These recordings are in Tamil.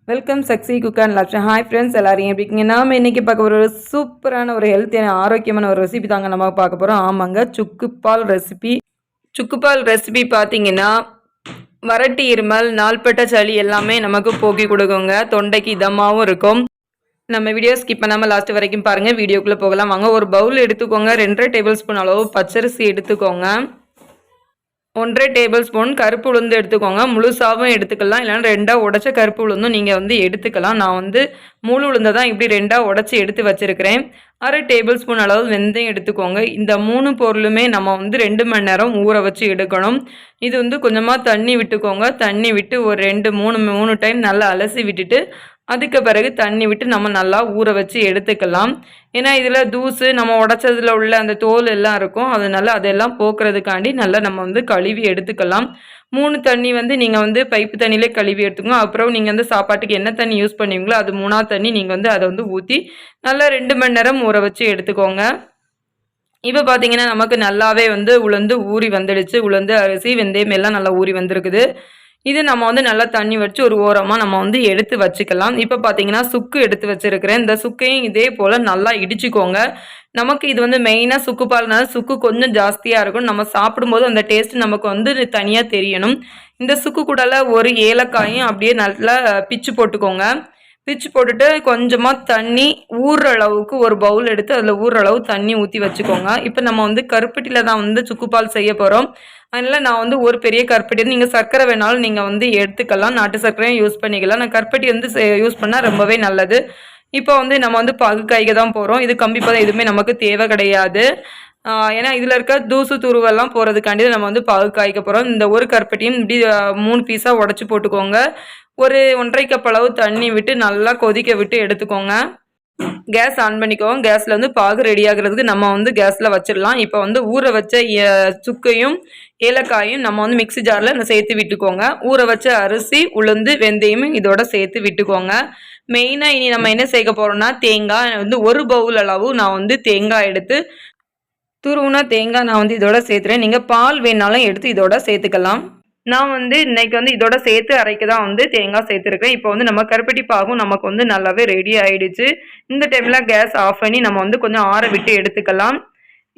வெல்கம் சக்ஸி குக் அண்ட் லாப்ஷன். ஹாய் ஃப்ரெண்ட்ஸ், எல்லாரும் எப்படி இருக்கீங்க? நாம் இன்றைக்கி பார்க்க ஒரு சூப்பரான ஒரு ஹெல்த்தியான ஆரோக்கியமான ஒரு ரெசிபி தாங்க நம்ம பார்க்க போகிறோம். ஆமாங்க, சுக்குப்பால் ரெசிபி. சுக்குப்பால் ரெசிபி பார்த்தீங்கன்னா வறட்டு இருமல், நாள்பட்ட சளி எல்லாமே நமக்கு போக்கி கொடுக்குங்க. தொண்டைக்கு இதமாகவும் இருக்கும். நம்ம வீடியோ ஸ்கிப் பண்ணாமல் லாஸ்ட் வரைக்கும் பாருங்கள். வீடியோக்குள்ளே போகலாம் வாங்க. ஒரு பவுல் எடுத்துக்கோங்க. 2.5 டேபிள் ஸ்பூன் அளவு பச்சரிசி எடுத்துக்கோங்க. 1.5 டேபிள் ஸ்பூன் கருப்பு உளுந்து எடுத்துக்கோங்க. முழுசாகவும் எடுத்துக்கலாம், இல்லைன்னா 2ஆக உடச்ச கருப்பு உளுந்தும் நீங்கள் எடுத்துக்கலாம். நான் முழு உளுந்தை தான் இப்படி 2ஆக உடச்சி எடுத்து வச்சுருக்கிறேன். 1/2 டேபிள் ஸ்பூன் அளவு வெந்தயம் எடுத்துக்கோங்க. இந்த 3 பொருளுமே நம்ம 2 மணி நேரம் ஊற வச்சு எடுக்கணும். இது கொஞ்சமாக தண்ணி விட்டுக்கோங்க. தண்ணி விட்டு ஒரு 2-3 டைம் நல்லா அலசி விட்டுட்டு அதுக்கு பிறகு தண்ணி விட்டு நம்ம நல்லா ஊற வச்சு எடுத்துக்கலாம். ஏன்னா இதில் தூசு நம்ம உடச்சதில் உள்ள அந்த தோல் எல்லாம் இருக்கும். அதனால அதெல்லாம் போக்குறதுக்காண்டி நல்லா நம்ம கழுவி எடுத்துக்கலாம். 3 தண்ணி நீங்கள் பைப்பு தண்ணியிலே கழுவி எடுத்துக்கோங்க. அப்புறம் நீங்கள் சாப்பாட்டுக்கு என்ன தண்ணி யூஸ் பண்ணுவீங்களோ அது 3ஆவது தண்ணி நீங்கள் அதை ஊற்றி நல்லா 2 மணி நேரம் ஊற வச்சு எடுத்துக்கோங்க. இப்போ பார்த்தீங்கன்னா நமக்கு நல்லாவே உளுந்து ஊறி வந்துடுச்சு. உளுந்து, அரிசி, வெந்தயம் எல்லாம் நல்லா ஊறி வந்திருக்குது. இது நம்ம நல்லா தண்ணி வச்சு ஒரு ஓரமாக நம்ம எடுத்து வச்சுக்கலாம். இப்போ பார்த்தீங்கன்னா சுக்கு எடுத்து வச்சுருக்கிறேன். இந்த சுக்கையும் இதே போல் நல்லா இடிச்சுக்கோங்க. நமக்கு இது மெயினாக சுக்கு பால்னால சுக்கு கொஞ்சம் ஜாஸ்தியாக இருக்கும். நம்ம சாப்பிடும்போது அந்த டேஸ்ட் நமக்கு தனியாக தெரியணும். இந்த சுக்கு கூடல ஒரு ஏலக்காயும் அப்படியே நல்லா பிச்சு போட்டுக்கோங்க. பிச்சு போட்டுட்டு கொஞ்சமாக தண்ணி ஊறுற அளவுக்கு ஒரு பவுல் எடுத்து அதில் ஊறுற அளவு தண்ணி ஊற்றி வச்சுக்கோங்க. இப்போ நம்ம கருப்பட்டியில் தான் சுக்குப்பால் செய்ய போகிறோம். அதனால் நான் ஒரு பெரிய கருப்பட்டி, நீங்கள் சர்க்கரை வேணாலும் நீங்கள் எடுத்துக்கலாம். நாட்டு சர்க்கரையும் யூஸ் பண்ணிக்கலாம். நான் கருப்பட்டி யூஸ் பண்ணால் ரொம்பவே நல்லது. இப்போ நம்ம பாகு காய்க்க தான் போகிறோம். இது கம்பி பதம் எதுவுமே நமக்கு தேவை கிடையாது. ஏன்னா இதில் இருக்க தூசு துருவெல்லாம் போகிறதுக்காண்டி நம்ம பாகு காய்க்க போகிறோம். இந்த ஒரு கருப்பட்டியும் இப்படி 3 பீஸாக உடச்சி போட்டுக்கோங்க. ஒரு 1.5 கப் அளவு தண்ணி விட்டு நல்லா கொதிக்க விட்டு எடுத்துக்கோங்க. கேஸ் ஆன் பண்ணிக்கோங்க. கேஸில் பாகு ரெடி ஆகுறதுக்கு நம்ம கேஸில் வச்சிடலாம். இப்போ ஊற வச்ச சுக்கையும் ஏலக்காயும் நம்ம மிக்ஸி ஜாரில் சேர்த்து விட்டுக்கோங்க. ஊற வச்ச அரிசி, உளுந்து, வெந்தயமும் இதோட சேர்த்து விட்டுக்கோங்க. மெயினாக இனி நம்ம என்ன சேர்க்க போகிறோம்னா தேங்காய். ஒரு பவுல் அளவு நான் தேங்காய் எடுத்து துருவுனா தேங்காய் நான் இதோட சேர்த்துறேன். நீங்கள் பால் வேணாலும் எடுத்து இதோட சேர்த்துக்கலாம். நான் இன்னைக்கு இதோட சேர்த்து அரைக்க தான் தேங்காய் சேர்த்துருக்கேன். இப்போ நம்ம கருப்பட்டி பாகும் நமக்கு நல்லாவே ரெடி ஆயிடுச்சு. இந்த டைமில் கேஸ் ஆஃப் பண்ணி நம்ம கொஞ்சம் ஆற விட்டு எடுத்துக்கலாம்.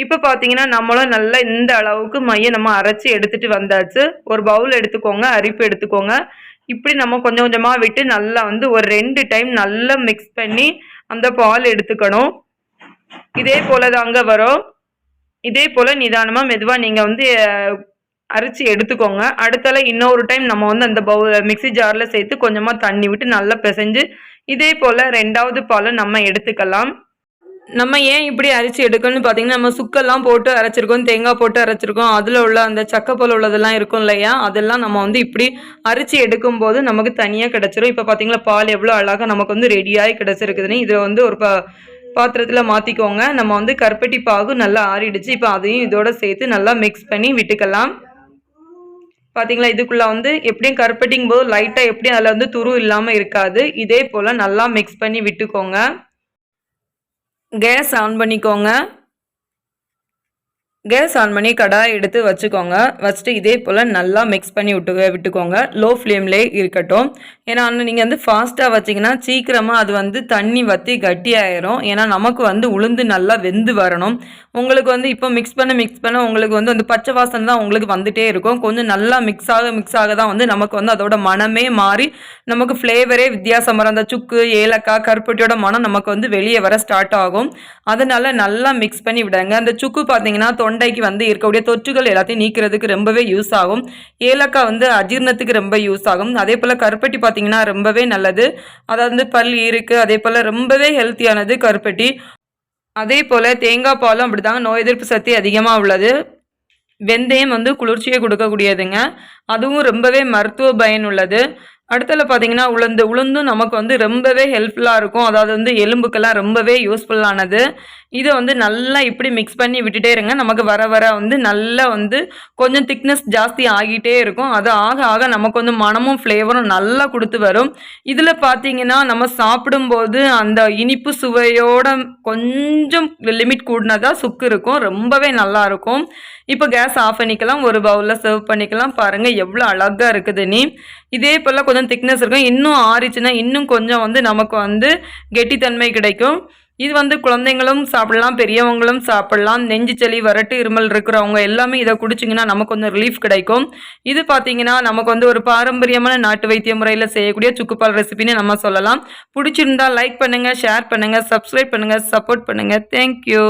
இப்போ பார்த்தீங்கன்னா நம்மளும் நல்லா இந்த அளவுக்கு மையை நம்ம அரைச்சி எடுத்துகிட்டு வந்தாச்சு. ஒரு பவுல் எடுத்துக்கோங்க, அரிப்பு எடுத்துக்கோங்க. இப்படி நம்ம கொஞ்சம் கொஞ்சமாக விட்டு நல்லா ஒரு 2 டைம் நல்லா மிக்ஸ் பண்ணி அந்த பால் எடுத்துக்கணும். இதே போல் தாங்க வரும். இதே போல் நிதானமாக மெதுவாக நீங்கள் அரைச்சி எடுத்துக்கோங்க. அடுத்தால இன்னொரு டைம் நம்ம அந்த மிக்ஸி ஜாரில் சேர்த்து கொஞ்சமாக தண்ணி விட்டு நல்லா பிசைஞ்சு இதே போல் 2வது பாலும் நம்ம எடுத்துக்கலாம். நம்ம ஏன் இப்படி அரைச்சி எடுக்கணும்னு பார்த்தீங்கன்னா, நம்ம சுக்கெல்லாம் போட்டு அரைச்சிருக்கோம், தேங்காய் போட்டு அரைச்சிருக்கோம். அதில் உள்ள அந்த சக்கை போல் உள்ளதெல்லாம் இருக்கும் இல்லையா, அதெல்லாம் நம்ம இப்படி அரைச்சி எடுக்கும்போது நமக்கு தனியாக கிடச்சிரும். இப்போ பார்த்தீங்களா பால் எவ்வளோ அழகாக நமக்கு ரெடியாகி கிடச்சிருக்குதுன்னு. இதில் ஒரு பாத்திரத்தில் மாற்றிக்கோங்க. நம்ம கருப்பட்டி பாகு நல்லா ஆறிடுச்சு. இப்போ அதையும் இதோட சேர்த்து நல்லா மிக்ஸ் பண்ணி விட்டுக்கலாம். பார்த்தீங்களா, இதுக்குள்ளே எப்படியும் கருப்பட்டிங்கும் போது லைட்டாக எப்படியும் அதில் துரு இல்லாமல் இருக்காது. இதே போல் நல்லா மிக்ஸ் பண்ணி விட்டுக்கோங்க. கேஸ் ஆன் பண்ணிக்கோங்க. கேஸ் ஆன் பண்ணி கடாய் எடுத்து வச்சுக்கோங்க. வச்சுட்டு இதே போல் நல்லா மிக்ஸ் பண்ணி விட்டுக்கோங்க. லோ ஃப்ளேம்லேயே இருக்கட்டும். ஏன்னா நீங்கள் ஃபாஸ்ட்டாக வச்சிங்கன்னா சீக்கிரமாக அது தண்ணி வற்றி கட்டியாயிரும். ஏன்னா நமக்கு உளுந்து நல்லா வெந்து வரணும். உங்களுக்கு இப்போ மிக்ஸ் பண்ண உங்களுக்கு அந்த பச்சை வாசனை தான் உங்களுக்கு வந்துகிட்டே இருக்கும். கொஞ்சம் நல்லா மிக்ஸ் ஆக தான் நமக்கு அதோட மனமே மாறி நமக்கு ஃப்ளேவரே வித்தியாசம் வரும். அந்த சுக்கு, ஏலக்காய், கருப்பட்டியோட மனம் நமக்கு வெளியே வர ஸ்டார்ட் ஆகும். அதனால நல்லா மிக்ஸ் பண்ணி விடுங்க. அந்த சுக்கு பார்த்தீங்கன்னா தொண்டைக்கு இருக்கக்கூடிய தொற்றுகள் எல்லாத்தையும் நீக்கிறதுக்கு ரொம்பவே யூஸ் ஆகும். ஏலக்காய் அஜீர்ணத்துக்கு ரொம்ப யூஸ் ஆகும். அதே போல் கருப்பட்டி பார்த்தீங்கன்னா ரொம்பவே நல்லது. அதாவது பல் இருக்குது. அதே போல் ரொம்பவே ஹெல்த்தியானது கருப்பட்டி. அதே போல் தேங்காய் பாலும் அப்படிதாங்க, நோய் எதிர்ப்பு சக்தி அதிகமாக உள்ளது. வெந்தயம் குளிர்ச்சியை கொடுக்கக்கூடியதுங்க. அதுவும் ரொம்பவே மருத்துவ பயன் உள்ளது. அடுத்தல பார்த்தீங்கன்னா உளுந்தும் நமக்கு ரொம்பவே ஹெல்ப்ஃபுல்லாக இருக்கும். அதாவது எலும்புக்கெல்லாம் ரொம்பவே யூஸ்ஃபுல்லானது. இதை வந்து நல்லா இப்படி மிக்ஸ் பண்ணி விட்டுட்டே இருங்க. நமக்கு வர வர வந்து நல்லா வந்து கொஞ்சம் திக்னஸ் ஜாஸ்தி ஆகிட்டே இருக்கும். அது ஆக ஆக நமக்கு வந்து மணமும் ஃப்ளேவரும் நல்லா கொடுத்து வரும். இதில் பார்த்தீங்கன்னா நம்ம சாப்பிடும்போது அந்த இனிப்பு சுவையோட கொஞ்சம் லிமிட் கூடினதா சுக்கு இருக்கும். ரொம்பவே நல்லா இருக்கும். இப்போ கேஸ் ஆஃப் பண்ணிக்கலாம். ஒரு பவுலில் சர்வ் பண்ணிக்கலாம். பாருங்கள் எவ்வளோ அழகாக இருக்குதுன்னு. இதே போல் கொஞ்சம் திக்னஸ் இருக்கும். இன்னும் ஆறிச்சுன்னா இன்னும் கொஞ்சம் வந்து நமக்கு வந்து கெட்டித்தன்மை கிடைக்கும். இது வந்து குழந்தைங்களும் சாப்பிடலாம், பெரியவங்களும் சாப்பிடலாம். நெஞ்சு சளி, வறட்டு இருமல் இருக்கிறவங்க எல்லாமே இதை குடிச்சிங்கன்னா நமக்கு கொஞ்சம் ரிலீஃப் கிடைக்கும். இது பார்த்தீங்கன்னா நமக்கு வந்து ஒரு பாரம்பரியமான நாட்டு வைத்திய முறையில் செய்யக்கூடிய சுக்குப்பால் ரெசிபின்னு நம்ம சொல்லலாம். பிடிச்சிருந்தா லைக் பண்ணுங்கள், ஷேர் பண்ணுங்கள், சப்ஸ்கிரைப் பண்ணுங்கள், சப்போர்ட் பண்ணுங்கள். தேங்க்யூ.